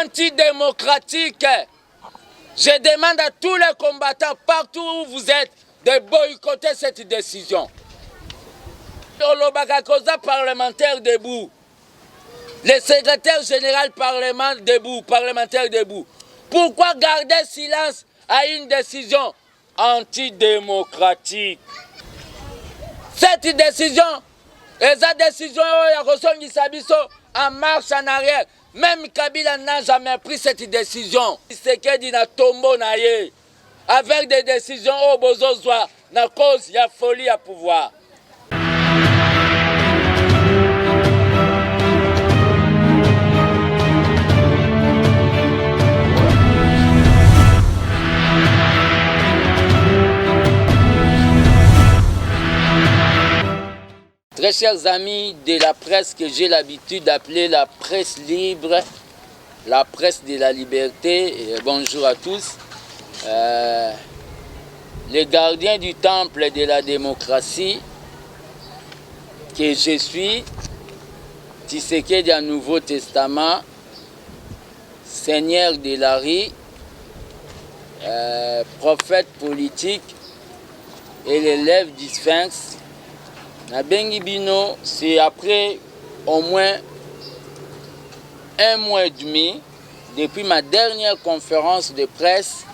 antidémocratique. Je demande à tous les combattants, partout où vous êtes, de boycotter cette décision. Le parlementaire debout. Le secrétaire général parlementaire debout. Pourquoi garder silence à une décision antidémocratique? Cette décision, esa décision en marche en arrière. Même Kabila n'a jamais pris cette décision. Tshisekedi na tombo na ye. Avec des décisions au bozozwa na cause ya folie à pouvoir. Très chers amis de la presse que j'ai l'habitude d'appeler la presse libre, la presse de la liberté, bonjour à tous. Les gardiens du temple de la démocratie que je suis, Tshisekedi du Nouveau Testament, Seigneur de la Rie, prophète politique et l'élève du Sphinx. Nabengi Bino, c'est après au moins un mois et demi, depuis ma dernière conférence de presse,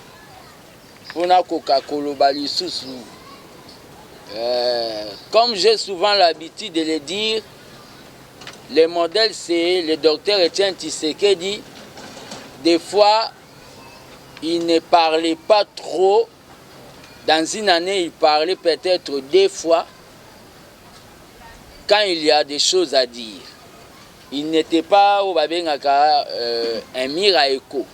pour la Coca-Cola Lisusu. Comme j'ai souvent l'habitude de le dire, le modèle c'est le docteur Etienne Tshisekedi. Des fois, il ne parlait pas trop. Dans une année, il parlait peut-être 2 fois. Quand il y a des choses à dire, il n'était pas au babengaka un mire à écho.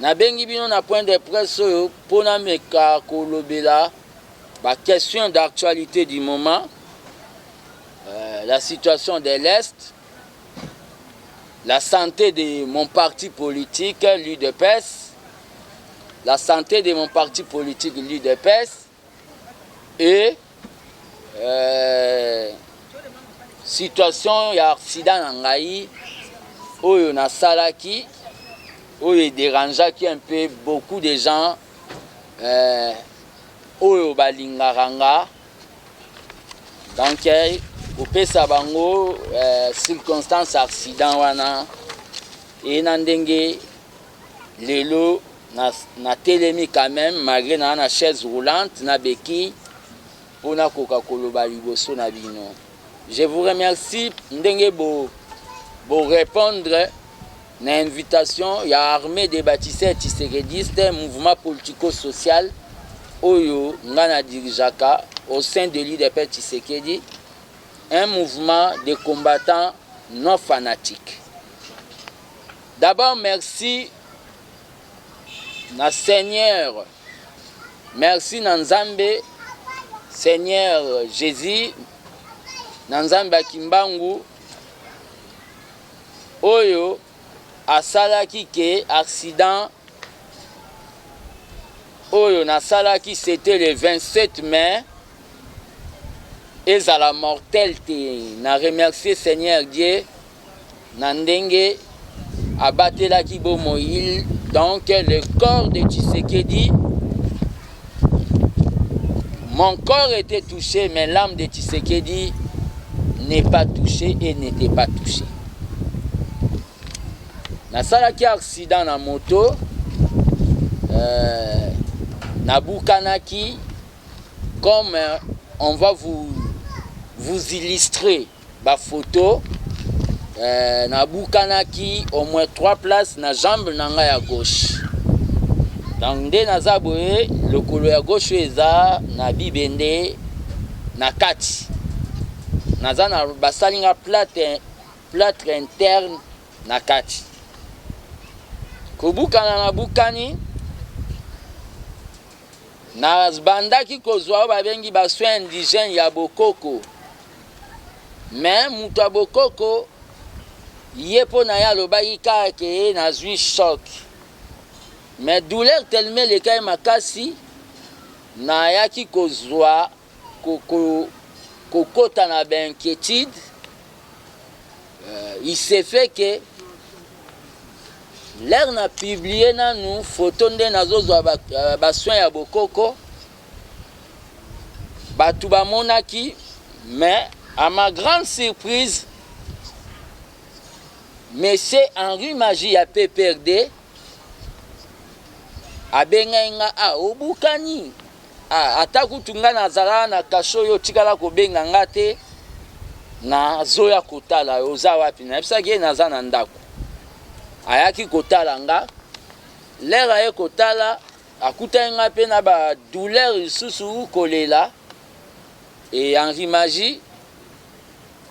Nabengi bino na point de presse pour na meka kolobela ba question d'actualité du moment, la situation de l'Est, la santé de mon parti politique, l'UDPS, la santé de mon parti politique, l'UDPS, et situation ya accident na ngai oyo na salaki oyo dérangeaki un peu beaucoup de gens oyo balingaranga donc opesa bango circonstance accident wana et na ndenge lelo na telemi quand même malgré na chaise roulante na beki pour na Coca-Cola liboso na bino. Je vous remercie ndenge bo répondre na invitation ya armée des bâtisseurs tshisekedistes, mouvement politico-social oyo ngana dirijaka au sein de l'UDPS Tshisekedi, un mouvement de combattants non fanatiques. D'abord merci na Seigneur, merci na Nzambe, Seigneur Jésus, Nanzamba Kimbangu, oyo asalaki ke accident oyo nasalaki c'était le 27 mai ezala mortel te. Na remercier Seigneur Dieu na ndenge abatelaki bomoil. Donc le corps de Tshisekedi, mon corps était touché, mais l'âme de Tshisekedi n'est pas touchée et n'était pas touchée. Nasalaki accident na moto, nabukanaki, comme on va vous illustrer ma photo, nabukanaki au moins 3 places na jambe nanga ya gauche. Donc nde naza boye lokolo ya gauche eza na bibende na kati. Naza na basalinga plâtre interne na kati. Kobukana na bukani na bandaki kozwa babengi ba soins indigènes ya bokoko. Mais mutu ya bokoko yepo na ya lobaki kaka ke nazwi choc. Mais douleur tellement le kai makasi na yaki kozwa kokota na inquiétude. Il s'est fait que l'air na publié na nous photo nde nazozwa ba soin ya bokoko batu bamonaki, mais à ma grande surprise monsieur Henri Magie ya PPRD abengai nga obukani ata kutu nga nazala na kasho yo tikala kobenga nga te na zoya kotala oza wapi nayebisaki ye naza na ndako ayaki kotala nga lere aye kotala akutaki nga mpe na badouleur lisusu kolela e Henri Magie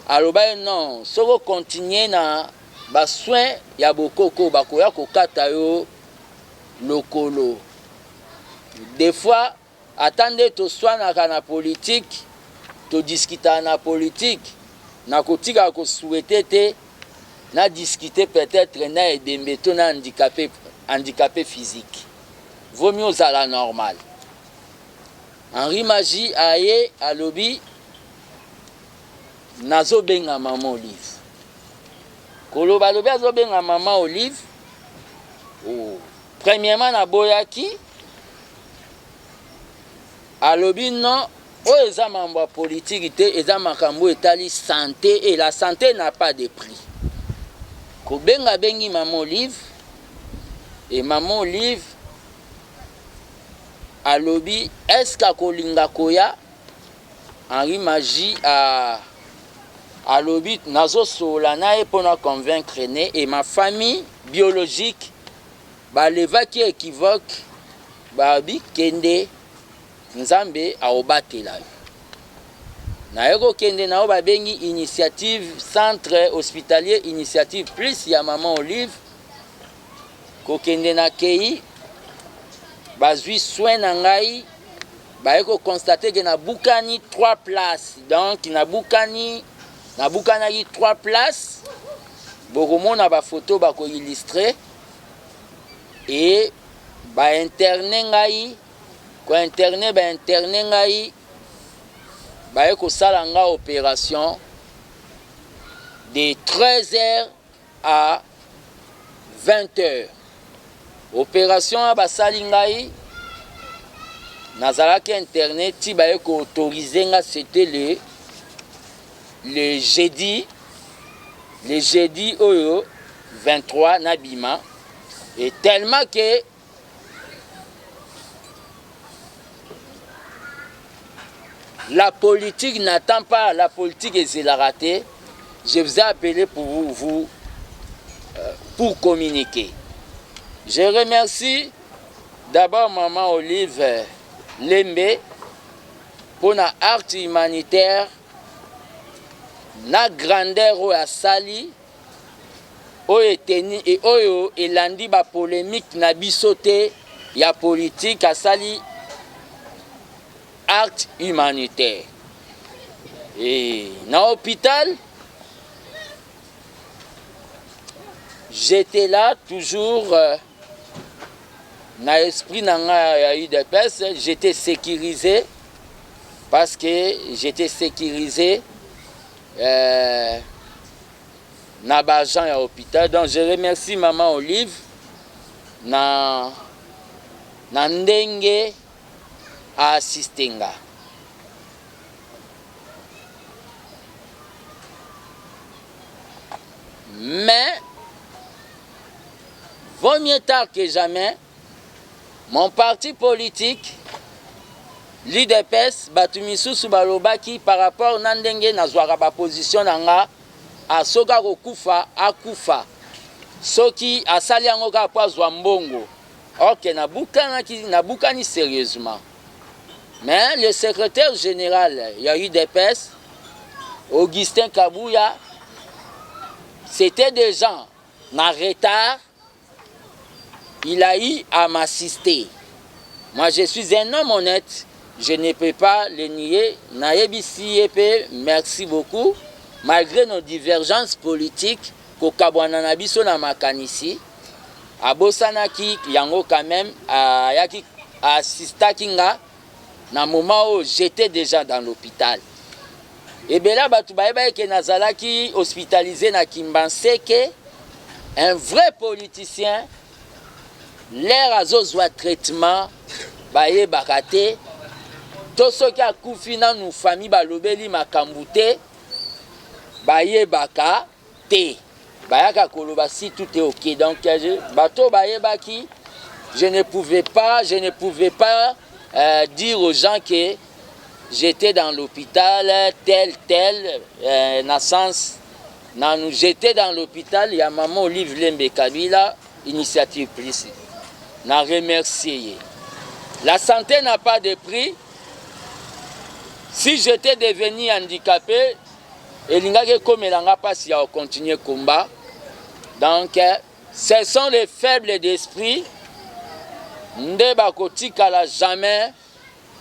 alobai non soko continue na basoin ya bokoko bakoya kokata yo lokolo des fois attendez to swanaka na politique to discuter na politique na kotika ko souhaiter te na discuter peut-être na edembe to na handicapé physique vaut mieux la normal. Henri Magie aye alobi nazo benga maman Olive koloba lobi azo benga maman Olive premièrement na boyaki alobi non oyo eza mambo politique te eza makambo etali santé et la santé n'a pas de prix kobenga bengi maman Olive et maman Olive alobi est-ce que kolinga koya Henri Magie alobi nazo sola na ye pona convaincre ne et ma famille biologique balevaki équivoque babi kende nzambe aobatela na yeko kende na babengi initiative centre hospitalier initiative plus ya maman Olive ko kende na kei bazui soin na ngai bayeko constater que na bukani 3 places donc na bukanaki 3 places bokomona ba photo bako illustrer et ba interne ngai ko interne ngai bayeko sala nga opération de 13h à 20h opération basali ngai nazalaki internet ti bayeko autoriser nga c'était le jeudi oyo 23 nabima et tellement que la politique n'attend pas, la politique est ratée. Je vous ai appelé pour pour communiquer. Je remercie d'abord maman Olive Lembe pour la art humanitaire, la grandeur ou la sali, et oyo elandi ba polémique na bisote ya politique a sali art humanitaire. Et dans l'hôpital, j'étais là toujours dans l'esprit de UDPS, j'étais sécurisé parce que j'étais sécurisé dans l'agent à l'hôpital. Donc je remercie maman Olive na ndenge à assistenga. Mais vaut mieux tard que jamais, mon parti politique, l'UDPS, Batumisusu Balobaki, par rapport à ndenge nazwaka ba position nanga, a soka kokufa akufa. Soki asali yango ka pozwa mbongo. Ok, nabukani sérieusement. Mais le secrétaire général, il y a eu des PES, Augustin Kabouya, c'était des gens en retard, il a eu à m'assister. Moi, je suis un homme honnête, je ne peux pas le nier. Naebisi Epe, merci beaucoup. Malgré nos divergences politiques, Kokabwana Nabiso na makanisi, Abosanaki, Yango quand même, Yaki assista Kinga, na moment où j'étais déjà dans l'hôpital. Et bien là, Batoubaïba Nazalaki hospitalisé na Kimbanseke, un vrai politicien, l'air azozwa traitement bayebaka te to soki akufi nanu famille balobeli makambo te bayebaka te bayaka koloba si tout est ok. Donc bato bayebaki je ne pouvais pas dire aux gens que j'étais dans l'hôpital tel naissance nanu j'étais dans l'hôpital ya maman Olive Lembe Kabila initiative plus na remercier. La santé n'a pas de prix. Si j'étais devenu handicapé, elingaki komelanga pasi ya continuer combat. Donc ce sont les faibles d'esprit nde bakotikala jamais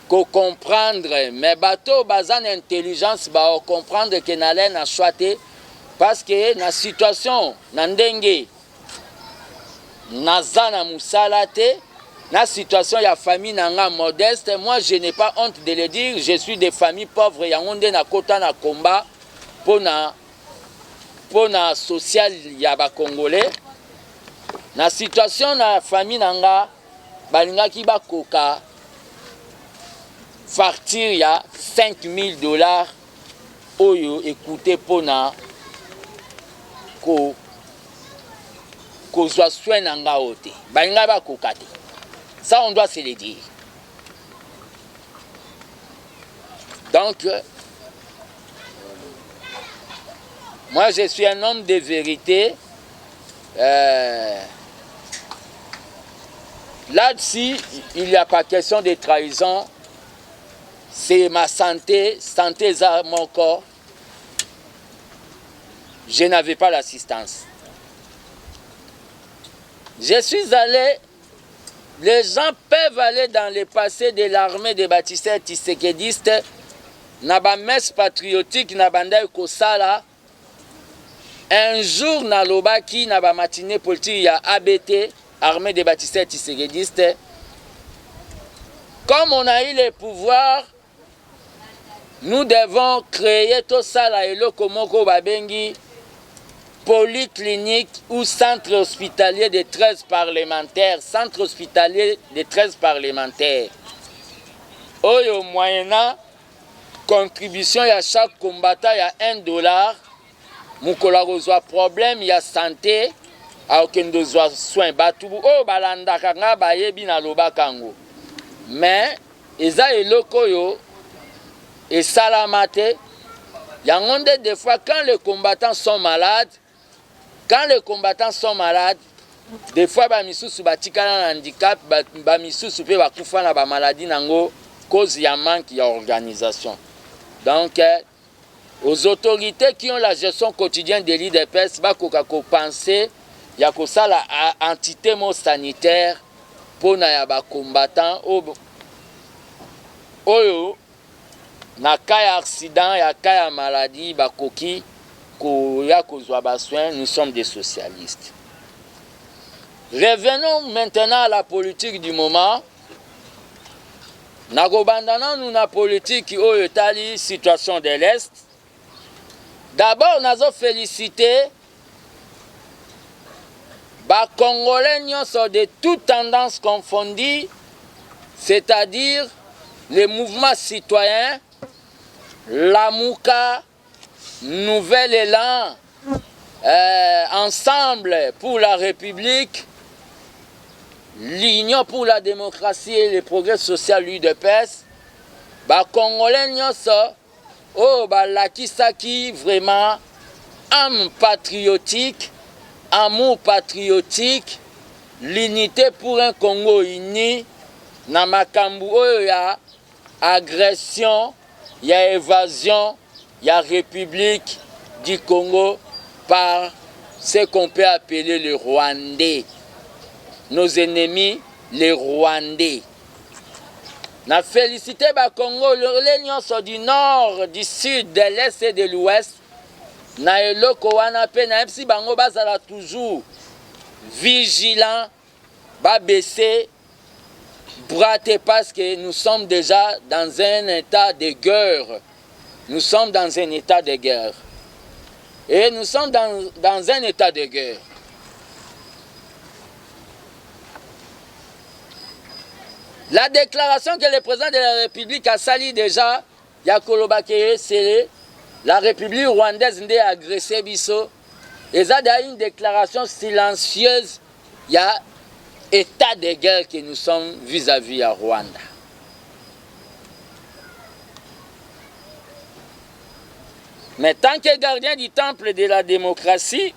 ko comprendre, mais bato bazan intelligence ba comprendre que nale na choite parce que na situation na ndenge nazana musala te na situation ya famille nanga modeste. Moi je n'ai pas honte de le dire, je suis de famille pauvre yango nde na kota na combat pona social ya ba congolais. Na situation na famille nanga balingaki bakoka facture ya $5,000 oyo écoutez pona kozwa soin nanga ote balinga bakoka te. Ça on doit se le dire. Donc moi je suis un homme de vérité. Là-dessus, il n'y a pas question de trahison. C'est ma santé à mon corps. Je n'avais pas l'assistance. Je suis allé, les gens peuvent aller dans le passé de l'armée des bâtisseurs tshisekedi,stes, na ba messe patriotique na bandai kosala. Un jour na lobaki na ba matinée politique ya ABT, armée des bâtisseurs tshisekedi,stes. Comme on a eu le pouvoir, nous devons créer tout ça là et le komoko babengi polyclinique ou centre hospitalier de 13 parlementaires. Centre hospitalier de 13 parlementaires. Oyo moyennant contribution ya chaque combattant ya $1. Mukola kozwa problème ya santé aokendo zwa soin batu o balandaka nga bayebi na lobakango. Mais eza eloko yo et salamate yango nde des fois quand les combattants sont malades, des fois ba misusu batikala na handicap, ba misusu pe bakufa na ba maladie nango cause ya manque ya organisation. Donc aux autorités qui ont la gestion quotidienne des l'IDPS bakoka ko penser ya ko sala entité mo sanitaire pona ya ba combattant oyo na cas ya accident ya cas ya maladie bakoki ya kozwa ba soin. Nous sommes des socialistes. Revenons maintenant à la politique du moment. Nakobandana nous na politique oyo tali situation de l'Est. D'abord nazo féliciter ba Congolais nyonso de toutes tendances confondues, c'est-à-dire les mouvements citoyens, la Mouka, Nouvel Élan, Ensemble pour la République, l'Union pour la démocratie et le progrès social l'UDPS, ba Congolais nyonso oh ba lakisaki vraiment âme patriotique, amour patriotique, l'unité pour un Congo uni, na makambu oyo ya agression, ya évasion, ya République du Congo par ce qu'on peut appeler les Rwandais. Nos ennemis, les Rwandais. Na félicité ba Congo, les nyonso du nord, du sud, de l'est et de l'ouest. Na eloko wana pe na epsi bango bazala toujours vigilant, ba baisser brater parce que nous sommes déjà dans un état de guerre. Nous sommes dans un état de guerre. Et nous sommes dans un état de guerre. La déclaration que le président de la République a sali déjà, Yakoloba Keye, la République rwandaise n'a agressé Bisso. Et ça a une déclaration silencieuse. Il y a état de guerre que nous sommes vis-à-vis à Rwanda. Mais tant que gardien du temple de la démocratie,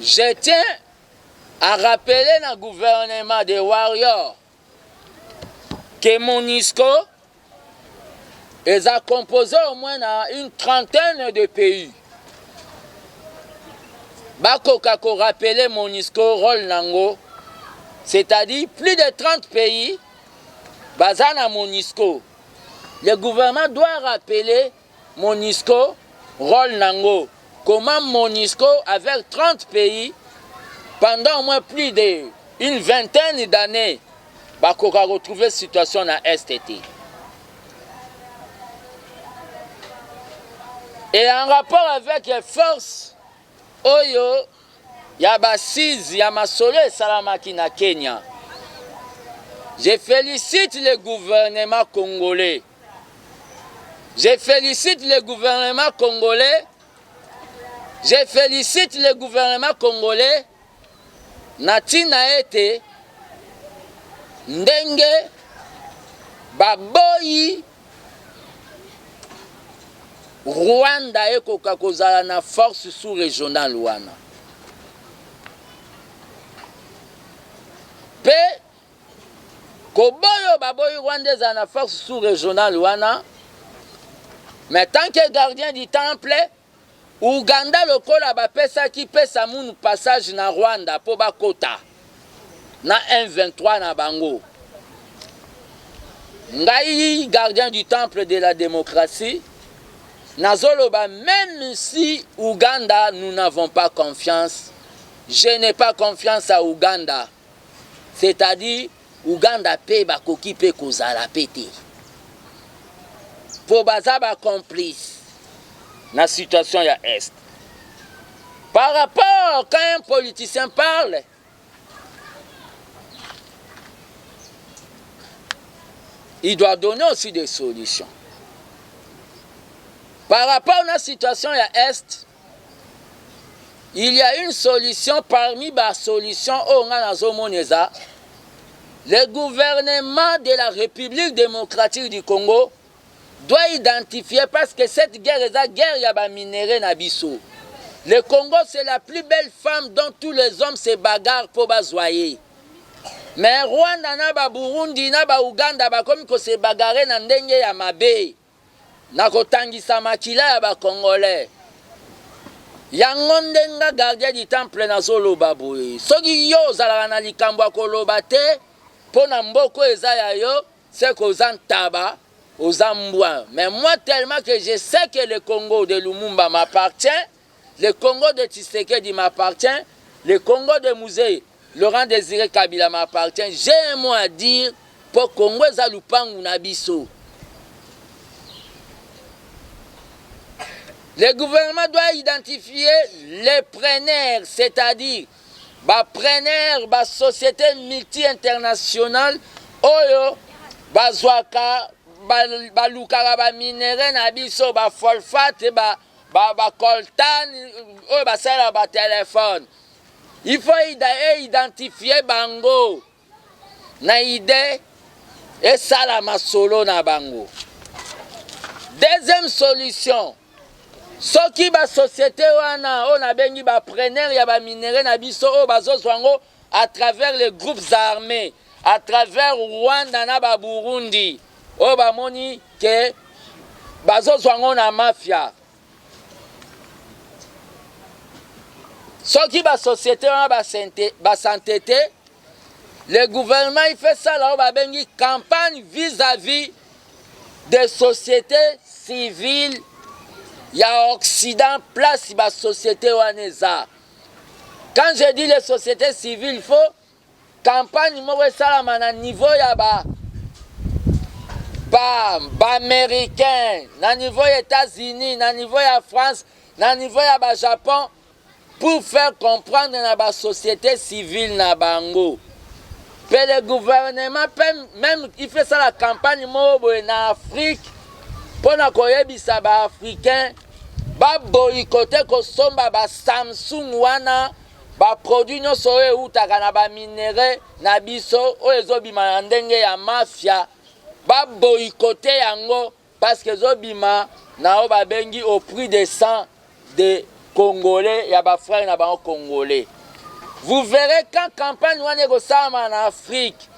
je tiens à rappeler le gouvernement des Warriors que MONUSCO est composé au moins dans une trentaine de pays. Bakoka ko rappeler MONUSCO rôle nango, c'est-à-dire plus de 30 pays basés na MONUSCO. Le gouvernement doit rappeler MONUSCO rôle nango. Comment MONUSCO avec 30 pays pendant au moins plus d'une vingtaine d'années bakoka retrouver situation na STT. Et en rapport avec les forces Oyo, Yabasiz, Yamasole, Salamaki na Kenya. Je félicite le gouvernement congolais. Je félicite le gouvernement congolais. Je félicite le gouvernement congolais. Natina ete ndenge baboyi Rwanda ekoka kozala na force sous-régionale wana. Pe koboyo baboyi Rwanda eza na force sous-régionale wana. Mais tant que gardien du temple, Uganda lokola bapesa ki pesa munu passage na Rwanda po bakota na M23 na bango. Ngai gardien du temple de la démocratie, Nazoloba, même si Ouganda, nous n'avons pas confiance, je n'ai pas confiance à Ouganda. C'est-à-dire, Ouganda paie bakoki pe kozala pété. Pour bazaba complice, la situation ya Est. Par rapport, quand un politicien parle, il doit donner aussi des solutions. Par rapport à la situation à Est, il y a une solution parmi les solutions au Moneza. Le gouvernement de la République démocratique du Congo doit identifier, parce que cette guerre est la guerre yaba minéré nabiso. Le Congo, c'est la plus belle femme dont tous les hommes se bagarrent pour bazoyer. Mais Rwanda, na Burundi, na Ouganda, comme que se bagarrer na ndenge ya mabe. Nakotangisa makila ya ba Congolais. Yango ndenga gardien du temple na zoloba boye. Soki yo zalaka na likambo koloba te pona mboko eza ya yo, c'est kozan taba, ozambwa. Mais moi tellement que je sais que le Congo de Lumumba m'appartient, le Congo de Tshisekedi m'appartient, le Congo de Musée Laurent Désiré Kabila m'appartient, j'ai un mot à dire pour Congo eza lupangu na biso. Le gouvernement doit identifier les preneurs, c'est-à-dire les preneurs, les sociétés multi-internationales, oyo, bazwaka, balukara, ba minéraux, nabiso, ba phosphate, ba coltan, oyo, basala ba téléphone. Il faut identifier bango, na idée, et salama solo na bango. Deuxième solution. Soki ba société wana on a bengi ba preneur ya ba minéraux na biso o bazozwango à travers les groupes armés, à travers Rwanda na ba Burundi o ba moni ke bazozwango na mafia. Soki ba société wana ba s'entêter, le gouvernement il fait ça là o ba bengi campagne vis-à-vis des sociétés civiles. Il y a Occident, place la société ouanesa. Quand je dis les sociétés civiles, il faut campagne à niveau Américain, na niveau États-Unis, na niveau ya France, na niveau ya Japon, pour faire comprendre na ba société civile na bango. Puis le gouvernement même il fait ça la campagne moboye na Afrique pour na koyebisa ba africain ba boycotter ko somba ba Samsung wana ba produit nyonso oyo utaka na ba minere na biso oyo ezobima na ndenge ya mafia. Ba boycotter yango parce que zobima na o ba bengi au prix de sang de Congolais ya ba frère na ba Congolais. Vous verrez quand campagne wana ko sama en Afrique,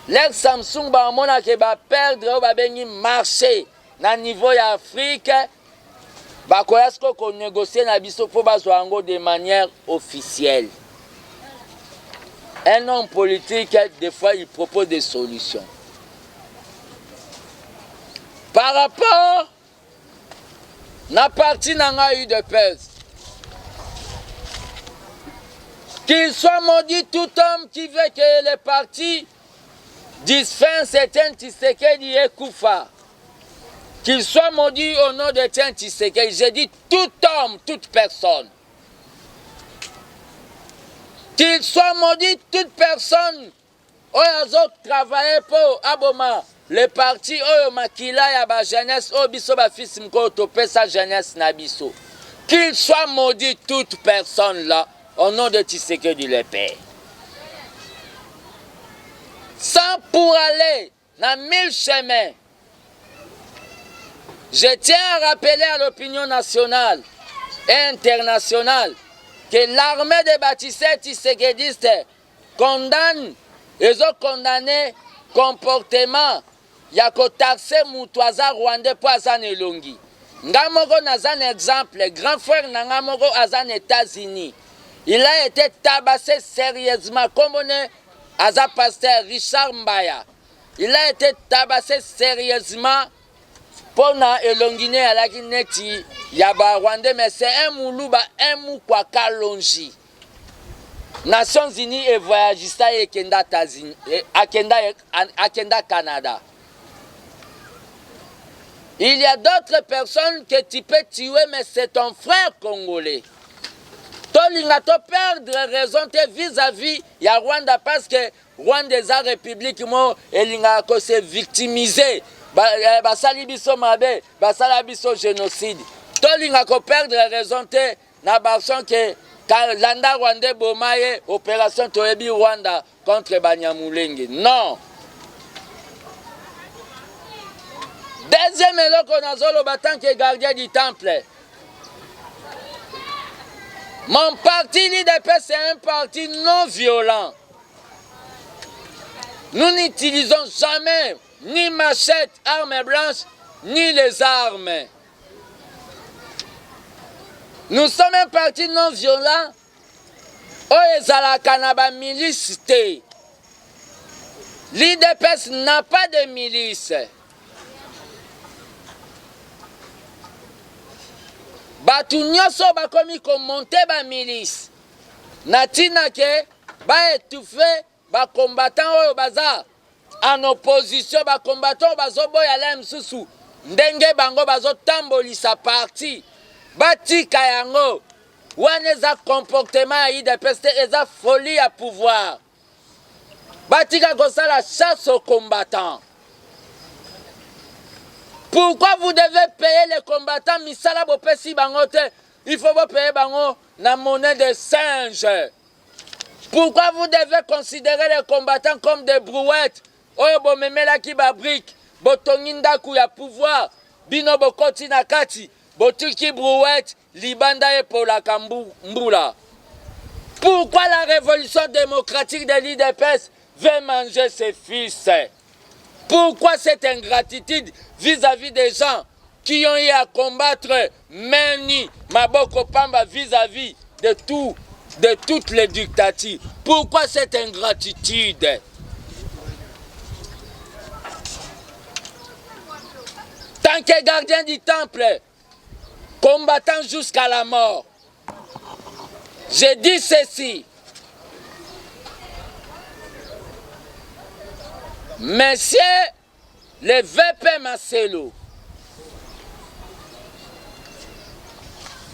les Samsung ba mona ke ba perdre o ba bengi marché na niveau ya Afrique, ba koyasko ko négocier na biso po ba zo yango de manière officielle. Un homme politique des fois il propose des solutions. Par rapport na parti nanga UDPS, qu'il soit maudit tout homme qui veut que les partis dispersent Etienne Tshisekedi et Koufa. Qu'il soit maudit au nom d'Etienne Tshisekedi. J'ai dit tout homme, toute personne. Qu'il soit maudit toute personne. Oyo travailler pour Aboma. Les partis oyo makila ya ba jeunesse o biso ba fils mko topé sa jeunesse na biso. Qu'il soit maudit toute personne là au nom de Tshisekedi le père. Sans pour aller dans 1000 chemins. Je tiens à rappeler à l'opinion nationale et internationale que l'armée des bâtisseurs tshisekidistes condamne et ont condamné comportement ya kotaxe mutu aza rwandais po aza na elongi. Nga moko naza un exemple, grand frère na nga moko aza na États-Unis. Il a été tabassé sérieusement comme on est aza pasteur Richard Mbaya. Il a été tabassé sérieusement pour na elongi ne alaki neti ya ba rwandais, mais c'est un mouluba un mukwa kalonji. Nations Unies et voyagista et kenda États-Unis, akenda Canada. Il y a d'autres personnes que tu peux tuer, mais c'est ton frère congolais. Tolinga to perdre raison vis-à-vis ya Rwanda parce que Rwanda est république mo elinga ko se victimiser basali biso mabe basala biso génocide. Tolinga ko perdre raison te na barson que landa Rwanda bomaye opération Toyebi Rwanda contre Banyamulenge. Non. Deuxième éloko nazolo battant que gardien du temple. Mon parti l'IDPS c'est un parti non violent. Nous n'utilisons jamais ni machette, armes blanches, ni les armes. Nous sommes un parti non violent. Oyo ezalaka na ba milice te. L'IDPS n'a pas de milice. Batu nyonso bakomi komonte ba milice. Natina ke ba étouffer ba combattant oyo baza en opposition, ba combattant bazo boya la msusu. Ndenge bango bazo tambolisa parti. Batika yango. Wana eza comportement ya IDPS eza folie ya pouvoir. Batika kosala chasse aux combattants. Pourquoi vous devez payer les combattants misala bopesi bango te? Il faut payer bango na monnaie de singe. Pourquoi vous devez considérer les combattants comme des brouettes? Oyo bomemela ki ba brique, botongi ndaku ya pouvoir, bino bokoti na kati, botuki brouette, libanda e pola kambula. Pourquoi la révolution démocratique de l'IDPS veut manger ses fils? Pourquoi cette ingratitude vis-à-vis des gens qui ont eu à combattre Meni, Maboko Pamba vis-à-vis de toutes les dictatures? Pourquoi cette ingratitude? Tant que gardien du temple, combattant jusqu'à la mort, je dis ceci. Messieurs le VP Marcelo.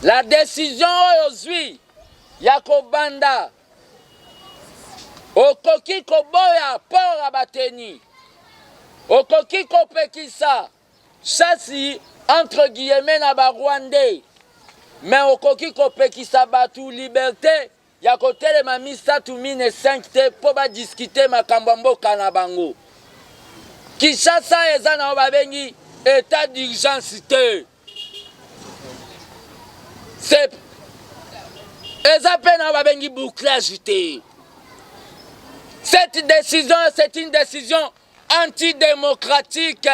La décision aujourd'hui, Yakobanda, okoki koboya port abateni, okoki kopekisa, chasi entre guillemets na ba Rwandais, mais okoki kopekisa batu liberté, yakotelema misatu mine 5 te po ba discuter makambo mboka na bango. Kinshasa eza na babengi état d'urgence te. C'est eza pe na babengi bouclage te. Cette décision, c'est une décision antidémocratique.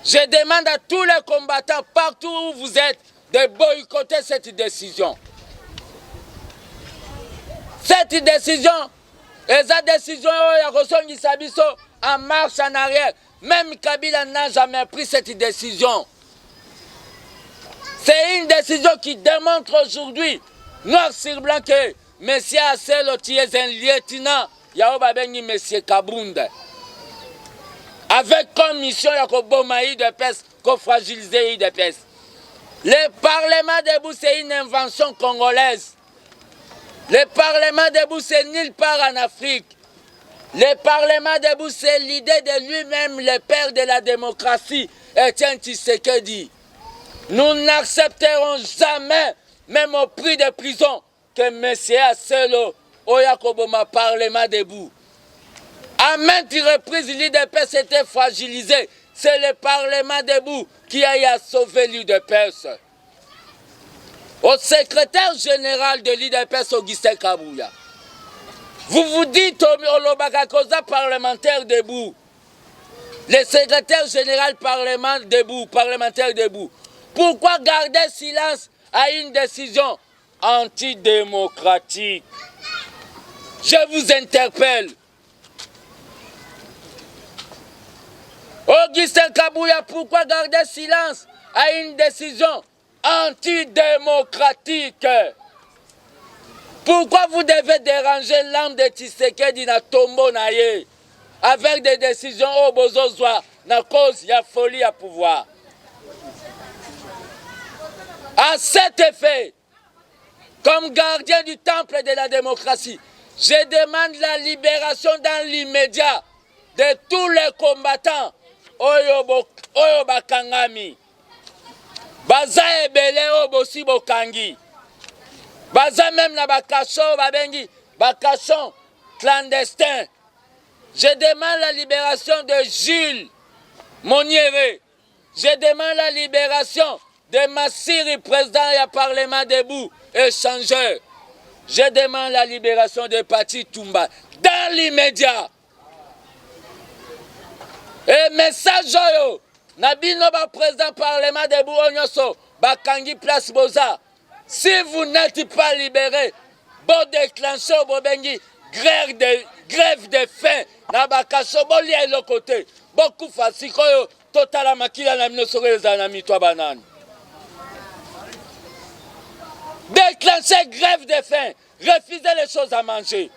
Je demande à tous les combattants, partout où vous êtes, de boycotter cette décision. Cette décision, eza décision ya kosongisa biso en marche en arrière. Même Kabila n'a jamais pris cette décision. C'est une décision qui démontre aujourd'hui, noir sur blanc, que M. Asselo est un lieutenant, Yaobabengi M. Kabunda. Avec comme mission, Yakobomaï de peste, qu'on fragiliser de peste. Le Parlement debout, c'est une invention congolaise. Le Parlement debout, c'est nulle part en Afrique. Le Parlement debout, c'est l'idée de lui-même, le père de la démocratie, Etienne Tshisekedi. Nous n'accepterons jamais, même au prix de prison, que M. Asselo Oyakoboma Parlement debout. À maintes reprises, l'UDPS s'était fragilisé. C'est le Parlement debout qui a eu à sauver l'UDPS. Au secrétaire général de l'UDPS, Augustin Kabouya, vous vous dites au Lobakakosa parlementaire debout, le secrétaire général parlementaire debout, pourquoi garder silence à une décision antidémocratique? Je vous interpelle. Augustin Kabouya, pourquoi garder silence à une décision antidémocratique? Pourquoi vous devez déranger l'âme de Tshisekedi na tombo na ye avec des décisions au bozozwa na cause ya folie à pouvoir? À cet effet, comme gardien du temple de la démocratie, je demande la libération dans l'immédiat de tous les combattants Oyo Bakangami, Baza Ebele Obosi Bokangi, Baza même na Bakachon Babengi, Bakachon clandestin. Je demande la libération de Jules Moniere. Je demande la libération de Massiri, président du Parlement debout, échangeur. Je demande la libération de Pati Toumba dans l'immédiat. Et message yo, Nabino ba président Parlement debout Onyoso, Bakangi place Boza. Si vous n'êtes pas libéré, bon déclencher au Bengi, grève de faim, Nabakaso, bon lié le côté, beaucoup facile, total à makila na minosore les anami toi banane. Déclencher grève de faim, refuser les choses à manger.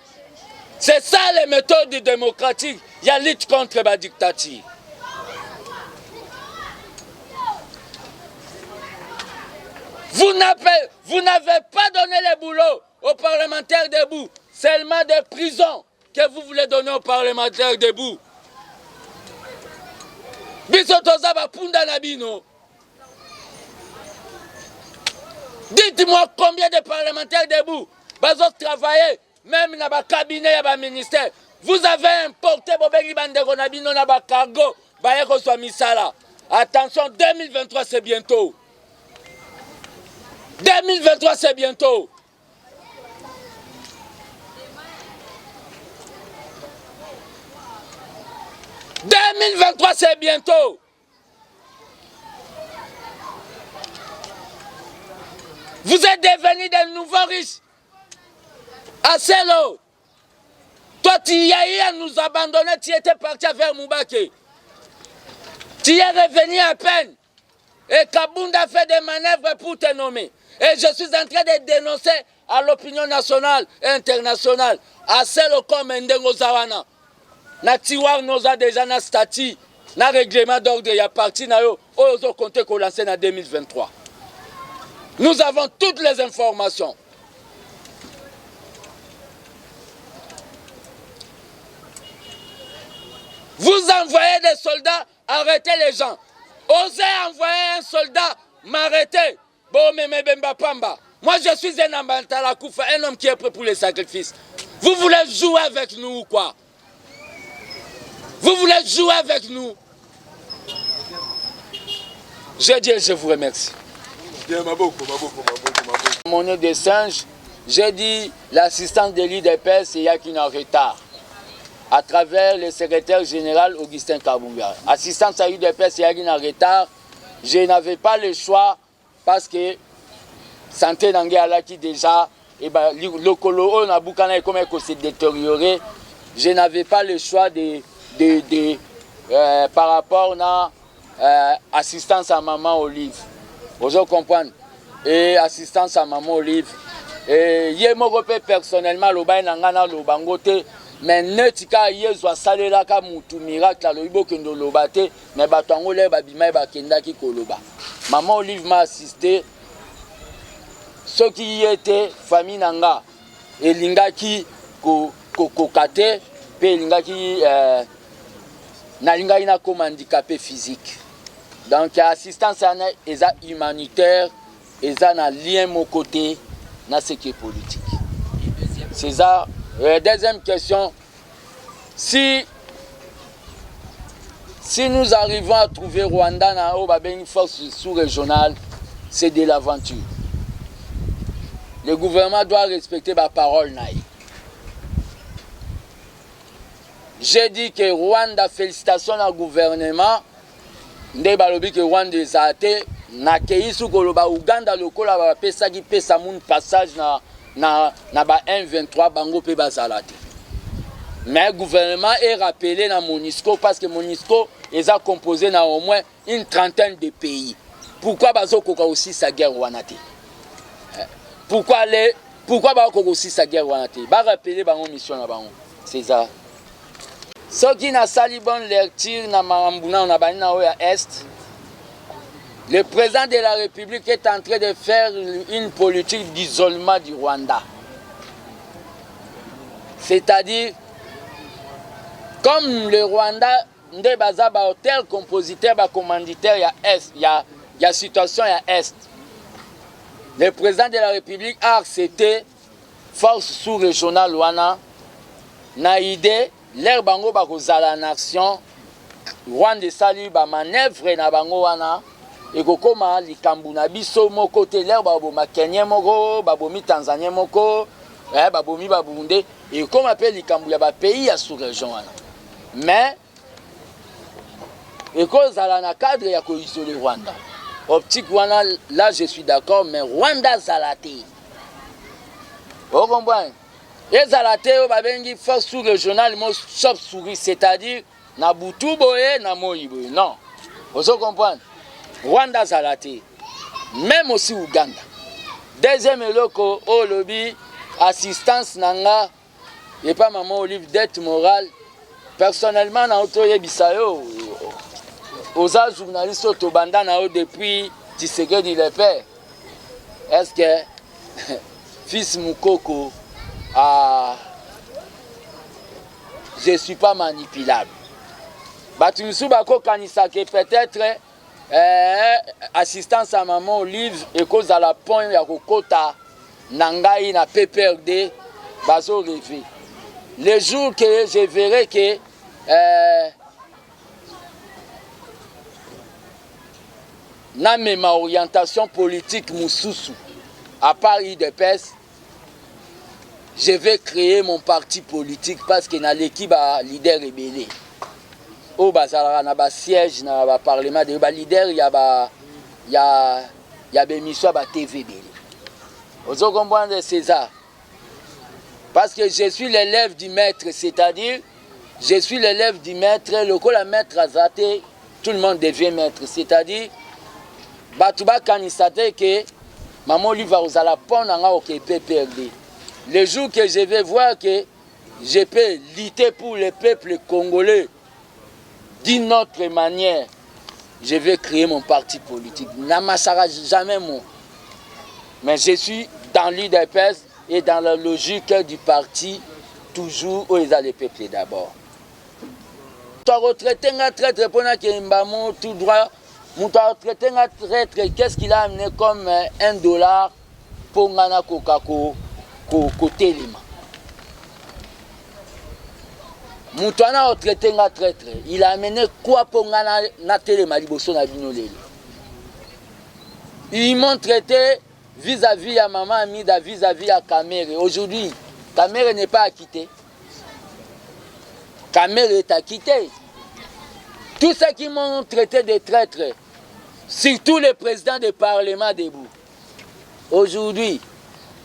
C'est ça les méthodes démocratiques. Il y a lutte contre la dictature. Vous n'avez pas donné le boulot aux parlementaires debout. Seulement des prisons que vous voulez donner aux parlementaires debout. Bisotoza Bapunda Nabino. Dites-moi combien de parlementaires debout bazos travailler même dans le cabinet et le ministère. Vous avez importé Bobengi Bandego Nabino na ba cargo bayeko soit misala. Attention, 2023 c'est bientôt. 2023 c'est bientôt. « 2023 c'est bientôt. Vous êtes devenus des nouveaux riches. Asselo, toi tu y as eu à nous abandonner, tu étais parti vers Moubake. Tu es revenu à peine. Et Kabunda fait des manœuvres pour te nommer. Et je suis en train de dénoncer à l'opinion nationale et internationale. Asselo comme Ndengo Zawana. Na tiwar nous a déjà na statut na règlement d'ordre, il y a parti na yo, ozo compter qu'on lance en 2023. Nous avons toutes les informations. Vous envoyez des soldats, arrêtez les gens. Osez envoyer un soldat, m'arrêter. Bon, mais Bemba Pamba. Moi, je suis un Ambantala Koufa, un homme qui est prêt pour les sacrifices. Vous voulez jouer avec nous ou quoi? Vous voulez jouer avec nous? Je dis, je vous remercie. Mon nez de singe, j'ai dit l'assistance de l'IDPS, il y a qui est en retard. À travers le secrétaire général Augustin Kabunga. Assistance à l'IDPS, il y a qui est en retard. Je n'avais pas le choix parce que santé d'Angela qui déjà, et ben, le colo, on a beaucoup de s'est détérioré. Je n'avais pas le choix par rapport à assistance à maman Olive. Vous comprenez? Et assistance à maman Olive. Et je me repère personnellement le bain n'angana le bangote, mais netika yezwa salela ka mutu miracle lo ibo kendo lobate, mais batango le babima ba kenda ki koloba. Maman Olive m'a assisté. Ce qui était famille nanga et lingaki kokate pe lingaki na lingaki na comme handicapé physique. Donc assistance à eza humanitaire eza na lien mon côté na ce qui est politique. C'est ça. Deuxième question, si nous arrivons à trouver Rwanda na une force sous-régionale, c'est de l'aventure. Le gouvernement doit respecter ma parole. J'ai dit que Rwanda, félicitations au gouvernement. Nde balobi que Rwanda est athée. Na keisu koloba Uganda lokola ba pesa ki pesa moun passage na ba 123 bango pe bazalate. Mais le gouvernement est rappelé dans MONUSCO parce que MONUSCO est composé dans au moins une trentaine de pays. Pourquoi bazo koka aussi sa guerre Rwanda? Pourquoi ba ko aussi sa guerre wana te ba rappeler bango mission na bango c'est ça. Ce qui na sali bonne lecture na marambuna na bani na oya est, le président de la République est en train de faire une politique d'isolement du Rwanda. C'est-à-dire comme le Rwanda nde baza ba hôtel compositeur ba commanditaire ya est, ya situation ya est. Le président de la République a accepté force sous-régionale wana na idée l'air bango ba kozala nation Rwanda sali ba manœuvre na bango wana et kokoma likambu na biso moko te l'air ba boma Kenya moko ba bomi Tanzanie moko ba bomi ba Burundi et comme appelle likambu ya ba pays ya sous-région wana mais et kozala na cadre ya ko isoler Rwanda. Optique wana, là je suis d'accord, mais Rwanda Zalate. Vous comprenez? Et Zalate, babengi force sous-régionale, mo chop souris, c'est-à-dire na Butu boye, na Moïboye. Non. Vous comprenez? Rwanda Zalate. Même aussi Ouganda. Deuxième loko, au lobby, assistance nanga, et pas maman Olive, dette morale. Personnellement, na otoye bisayo. Aux journalistes autobanda depuis Tshisekedi le père. Est-ce que fils Moukoko je ne suis pas manipulable? Batumisu bako kanisa que peut-être assistance à maman Olive et cause à la point ya kokota nangai na PPRD bazo rêver. Le jour que je verrai que na ma orientation politique Moussoussou, à part IDPS, je vais créer mon parti politique parce que na l'équipe a leader rebelle. Au bazara na ba siège na ba parlement de ba leader ya mission ba TV belé. Vous comprenez c'est ça. Parce que je suis l'élève du maître, c'est-à-dire je suis l'élève du maître, le coup la maître a zaté, tout le monde devient maître, c'est-à-dire Batouba kanisate que maman lui va aux alapons au PPRD. Le jour que je vais voir que je peux lutter pour le peuple congolais d'une autre manière, je vais créer mon parti politique. N'amassera jamais mon. Mais je suis dans l'UDPS et dans la logique du parti, toujours où ils ont les peuples d'abord. Tu as retraité un traître pour un tout droit. Tu as retraité un traître, qu'est-ce qu'il a amené comme $1 pour Ngana Kokako côté Lima. Moutouana a traité un traître. Il a amené quoi pour Ngana Telema Liboso na Binolele. Ils m'ont traité vis-à-vis à maman Amida, vis-à-vis à Kamere. Aujourd'hui, Kamere n'est pas acquitté. Kamere est acquitté. Tous ceux qui m'ont traité de traître, surtout les présidents des parlements debout. Aujourd'hui,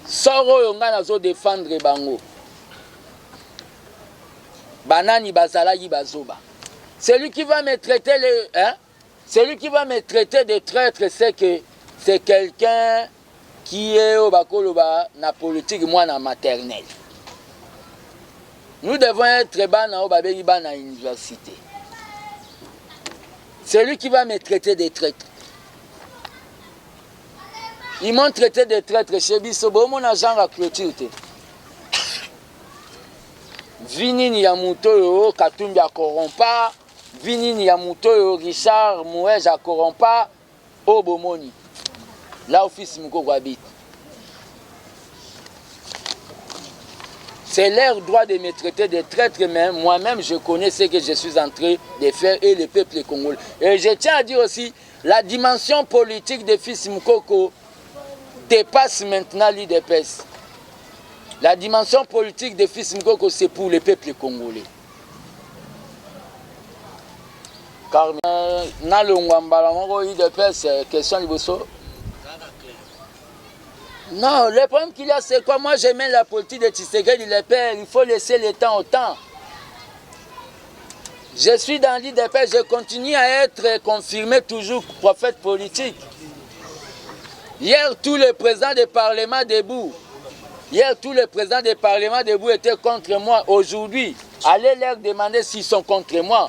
Soro Yonga nazo défendre Bango. Banani Bazalagi Bazoba. Celui qui va me traiter celui qui va me traiter de traître, c'est que c'est quelqu'un qui est au Bakoloba na politique, moi na maternelle. Nous devons être bas na Obabeli ba na université. Celui qui va me traiter de traître. Ils m'ont traité de traître chez Bissobo, mon agent à clôture. Vinini Yamuto, Katumbi à Korompa, Vinini Yamuto, Richard Mouej à Korompa, Obomoni. Là, office Mouko habite. C'est leur droit de me traiter de traître, mais moi-même, je connais ce que je suis en train de faire et le peuple congolais. Et je tiens à dire aussi, la dimension politique de Fils Moukoko dépasse maintenant l'UDPS. La dimension politique de Fils Moukoko, c'est pour le peuple congolais. Car dans le Ngwambala, l'UDPS, question Liboso. Non, le problème qu'il y a, c'est quoi? Moi, j'aime la politique de Tshisekedi, le père. Il faut laisser le temps au temps. Je suis dans l'UDPS, je continue à être confirmé toujours prophète politique. Hier, tous les présidents des parlements debout. Hier, tous les présidents des parlements debout étaient contre moi. Aujourd'hui, allez leur demander s'ils sont contre moi.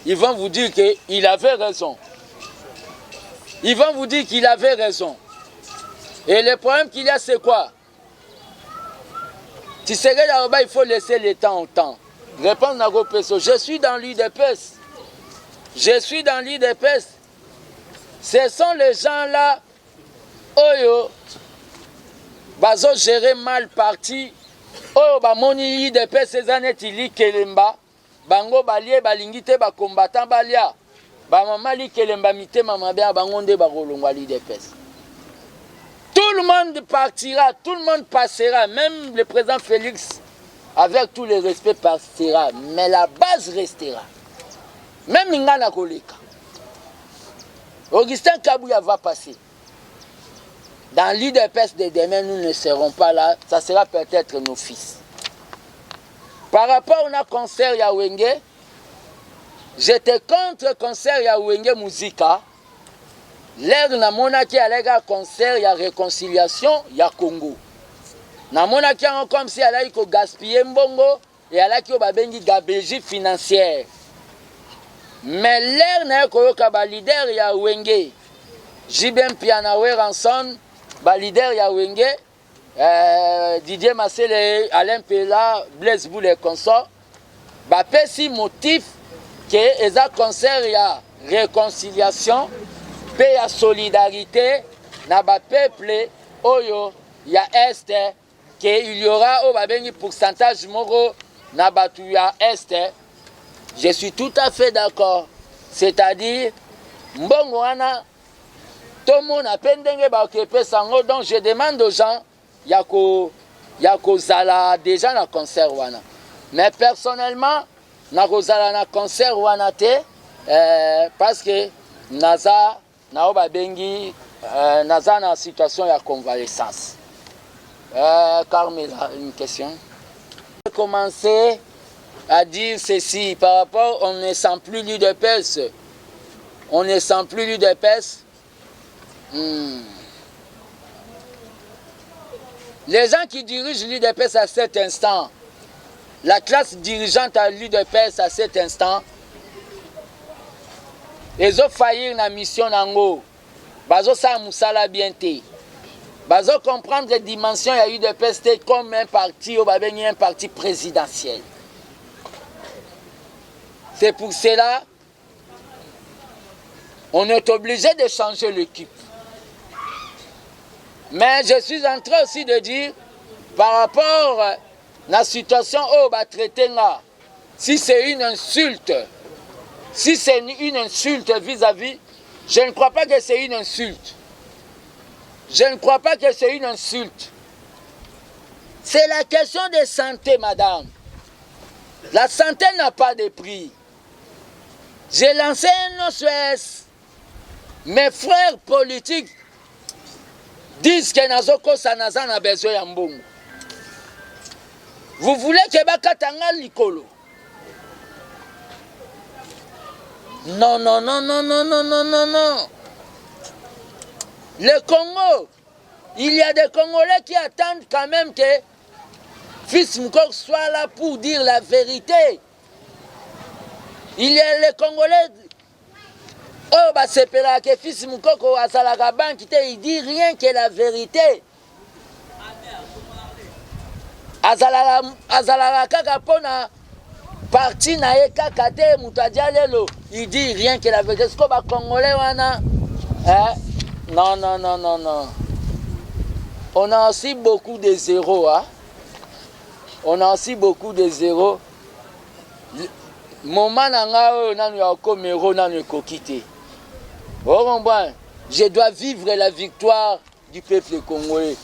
Ils vont vous dire qu'il avait raison. Ils vont vous dire qu'il avait raison. Et le problème qu'il y a, c'est quoi? Tu sais que là-bas, il faut laisser le temps au temps. Répondre à vos personnes. Je suis dans l'UDPS. Je suis dans l'UDPS. Ce sont les gens-là, Oyo, bazo gérer mal parti. Oyo, ba moni l'UDPS, ces années, Tili Kelemba, Bango Balie, Balingite, ba combattant Balia, ba maman li Kelemba, mite, maman bien, Bangonde, Barolongwa l'UDPS. Tout le monde partira, tout le monde passera, même le président Félix, avec tous les respects, passera. Mais la base restera. Même Ngana Koleka. Augustin Kabouya va passer. Dans l'UDPS de demain, nous ne serons pas là. Ça sera peut-être nos fils. Par rapport au concert Yawenge, j'étais contre le concert Yawenge Musica. L'air na monaki alega concert, il y a réconciliation, il y a Congo. Na monaki comme si elle a gaspillé mbongo et elle a babengi gabegie financière. Mais l'air na koyoka ba leader ya Wenge, Jibem Pianawe Ranson, ba leader ya Wenge, Didier Massele, Alain Pela, Blaise Boule et consorts, ba pesi motif que eza concert ya réconciliation. Paix à solidarité, na ba peuple, oyo, ya est, qu'il y aura au babengi pourcentage moro, na batu ya est. Je suis tout à fait d'accord. C'est-à-dire, mbongo wana, tout le monde a pendenge ba okepe sango, donc je demande aux gens, yako zala déjà na concert wana. Mais personnellement, na zala na concert wana te, parce que naza, Naoba Bengi, naza na situation de convalescence. Carmela, une question. J'ai commencé à dire ceci par rapport, on ne sent plus l'UDPS. On ne sent plus l'UDPS. Les gens qui dirigent l'UDPS à cet instant, la classe dirigeante à l'UDPS à cet instant, ezo faillir na mission nango bazo sa musala bien te bazo comprendre les dimensions ya UDPS te comme un parti au babengi un parti présidentiel. C'est pour cela on est obligé de changer l'équipe. Mais je suis en train aussi de dire par rapport à la situation où va traiter là, si c'est une insulte, si c'est une insulte vis-à-vis, je ne crois pas que c'est une insulte. Je ne crois pas que c'est une insulte. C'est la question de santé, madame. La santé n'a pas de prix. J'ai lancé un SOS. Mes frères politiques disent que Nazoko Sanazan a besoin de mbongo. Vous voulez que Bakatanga Likolo? Non, non, non, non, non, non, non, non, non. Le Congo, il y a des Congolais qui attendent quand même que Fils Mukoko soit là pour dire la vérité. Il y a les Congolais, oh, bah c'est que Fils Mukoko à Salagaban qui il dit rien que la vérité. Azalaka kaka pona parti na ye kaka te mutadia lelo, il dit rien que la vérité. Est-ce que ba Congolais wana non, non, non, non, non. On a aussi beaucoup de zéros. Hein? On a aussi beaucoup de zéros. Moment nanga nanu ya komero nanu kokite. Je dois vivre la victoire du peuple congolais.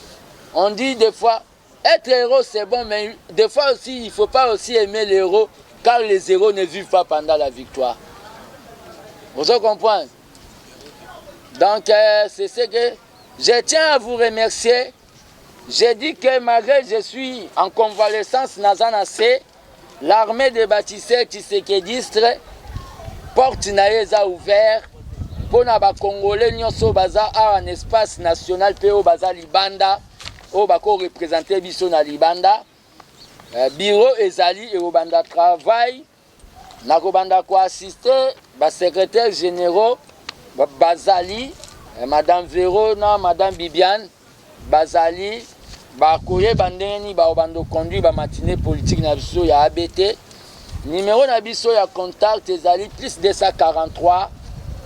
On dit des fois, être héros c'est bon, mais des fois aussi, il ne faut pas aussi aimer les héros, car les héros ne vivent pas pendant la victoire. Vous comprenez? Donc, c'est ce que je tiens à vous remercier. J'ai dit que malgré que je suis en convalescence Nazanase, l'armée de bâtisseurs Tshisekedistre, porte naïsa ouvert pour les Congolais nyonso baza un espace national PO baza Libanda, au bako représenter biso na Libanda. Bureau ezali et au banda travail, na ko banda ko assister ba secrétaire généraux Bazali, Madame Verona, Madame Bibiane, Bazali, Bakoye Bandeni, Baobando conduit la matinée politique Nabiso ya ABT. Numéro Nabiso ya contact Ezali plus 243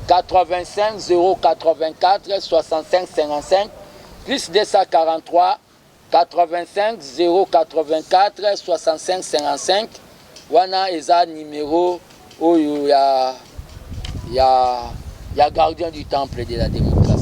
85 084 65 55 plus 243 85 084 65 55. Wana eza numéro oyo ya gardien du temple de la démocratie.